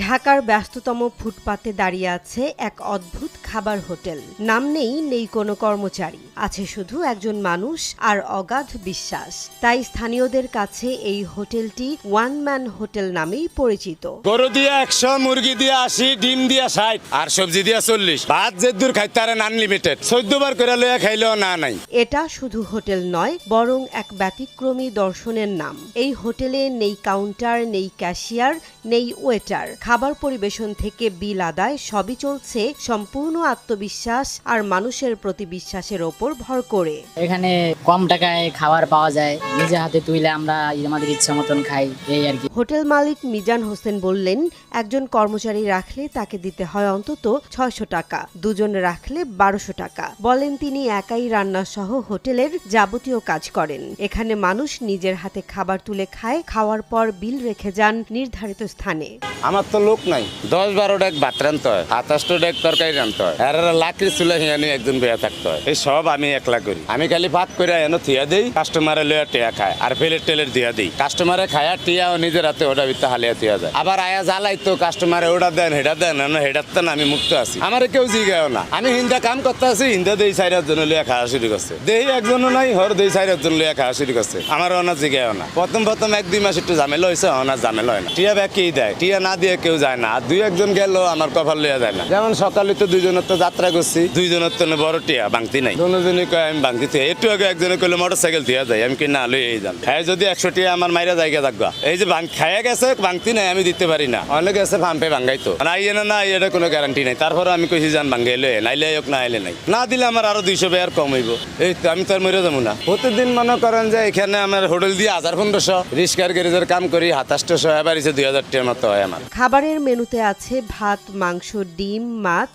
ঢাকার ব্যস্ততম ফুটপাতে দাঁড়িয়ে আছে এক অদ্ভুত খাবার হোটেল। নাম নেই কোনো কর্মচারী, আছে শুধু একজন মানুষ আর অগাধ বিশ্বাস। তাই স্থানীয়দের কাছে এই হোটেলটি ওয়ান ম্যান হোটেল নামেই পরিচিত। গরু দিয়ে 100, মুরগি দিয়ে 80, ডিম দিয়ে 60 আর সবজি দিয়ে 40। ভাত যেদূর খাইতে পারেন আনলিমিটেড। 14 বার করে লইয়া খাইলেও না নাই। এটা শুধু হোটেল নয়, বরং এক ব্যতিক্রমী দর্শনের নাম। এই হোটেলে নেই কাউন্টার, নেই ক্যাশিয়ার, নেই ওয়েটার। খাবার পরিবেশন থেকে বিল আদায় সবই চলছে সম্পূর্ণ আত্মবিশ্বাস আর মানুষের প্রতি বিশ্বাসের ওপর ভর করে। এখানে কম টাকায় খাবার পাওয়া যায়, নিজে হাতে তুইলে আমরা আমাদের ইচ্ছা মতন খাই, এই আর কি। হোটেল মালিক মিজান হোসেন বললেন, একজন কর্মচারী রাখলে তাকে দিতে হয় অন্তত 600 টাকা, দুজন রাখলে 1200 টাকা। বলেন তিনি একাই রান্না সহ হোটেলের যাবতীয় কাজ করেন। এখানে মানুষ নিজের হাতে খাবার তুলে খায়, খাওয়ার পর বিল রেখে যান নির্ধারিত স্থানে। আমার তো লোক নাই। 10-12 ডেক ভাত রানতে হয়, 27 ডেক তরকারি রানতে হয়, আর লাকড়ি চুলা হিয়ানি একজন বেয়া থাকতে হয়। এই সব আমি একলা করি। আমি খালি ভাত করে এনে থিয়া দেই, কাস্টমারে লইয়া টিয়া খায় আর প্লেট টেলের দিয়া দিই। কাস্টমারে খায়া টিয়া নিজের হাতে ওটা ভিতরে হালিয়া দিয়া যায়। আবার আয়া জ্বালাই তো কাস্টমারে ওটা দেন হেটা দেন, হেটার আমি মুক্ত আছি। আমার কেউ জিগাও না। আমি হিন্দা কাম করতে আছি, হিন্দা দেই 4 জন লইয়া খাওয়া শুরু করছে। দেই একজনও নাই, হর দেই 4 জন লইয়া খাওয়া শুরু করছে। আমার অনা জিগাও না। প্রথম 1-2 মাস একটু ঝামেলা হয়েছে, অনার ঝামেলা হয় না। টিয়া ব্যাগ কি দেয়, টিয়া না দিয়ে কেউ যায় না। আর 2-1 গেল আমার কপাল লইয়া যায় না। যেমন সকালে তো 2 জনের তো যাত্রা করছি, 2 জনের তো বড় টিয়া বাংতি নাই। দুজনই কয় আমি বাংতি থেকে একটু আগে একজনে কইলো মোটরসাইকেল দিয়ে যায়। আমি কি না লই এই যান হ্যাঁ, যদি 100 টিয়া আমার মাইরা জায়গা থাকবা। এই যে খাইয়া গেছে বাংতি নাই, আমি দিতে পারি না। অনেক গেছে ভাম্পে ভাঙ্গাইতো আইয়ে না এটা কোনো গ্যারান্টি নাই। তারপরে আমি কইছি যান ভাঙ্গাইলে নাইলে হোক না আইলে নাই, না দিলে আমার আরো 200 টাকা কম হইব। এই তো আমি তো আর মরে যাবো না। প্রতিদিন মনে করেন যে এখানে আমার হোটেল দিয়ে 1000-1500, রিস্কার গ্যারেজের কাম করি 2700, এবার 2000 টাকার মতো হয় আমার। খাবারের মেনুতে আছে ভাত, মাংস, ডিম, মাছ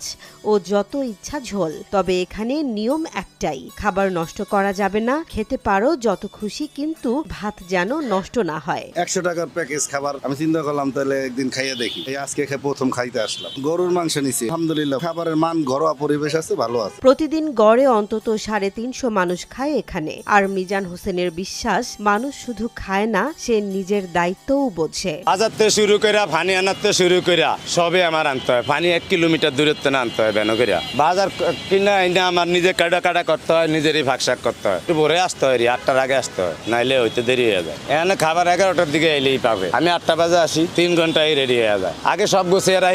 ও যত ইচ্ছা ঝোল। তবে এখানে নিয়ম একটাই, খাবার নষ্ট করা যাবে না। খেতে পারো যত খুশি, কিন্তু ভাত যেন নষ্ট না হয়। 100 টাকার প্যাকেজ খাবার আমি চিন্তা করলাম তাহলে একদিন খাইয়ে দেখি। এই আজকে প্রথম খাইতে আসলাম। গরুর মাংস নিছি, আলহামদুলিল্লাহ খাবারের মান, ঘরোয়া পরিবেশ আছে, ভালো আছে। প্রতিদিন গড়ে অন্তত 350 মানুষ খায় এখানে। আর মিজান হোসেনের বিশ্বাস, মানুষ শুধু খায় না, সে নিজের দায়িত্বও বোঝে। বাজার থেকে শুরু করে পানি আনাতে শুরু করে সবে আমার আনতে হয়। পানি 1 কিলোমিটার দূরত্ব না আনতে হয় বেন করে। বাজার কিনা এনে আমার নিজে কাটা করতে হয়, নিজেরই ভাগশাক করতে হয়। একটু ভোরে আসতে হয়, 8টার আগে আসতে হয়, নাইলে হইতে দেরি হয়ে যায়। এখানে খাবার 11টার দিকে এলেই পাবে। আমি 8টা বাজে আসি, 3 ঘন্টায় রেডি হয়ে যায়। আগে সব গুছিয়ে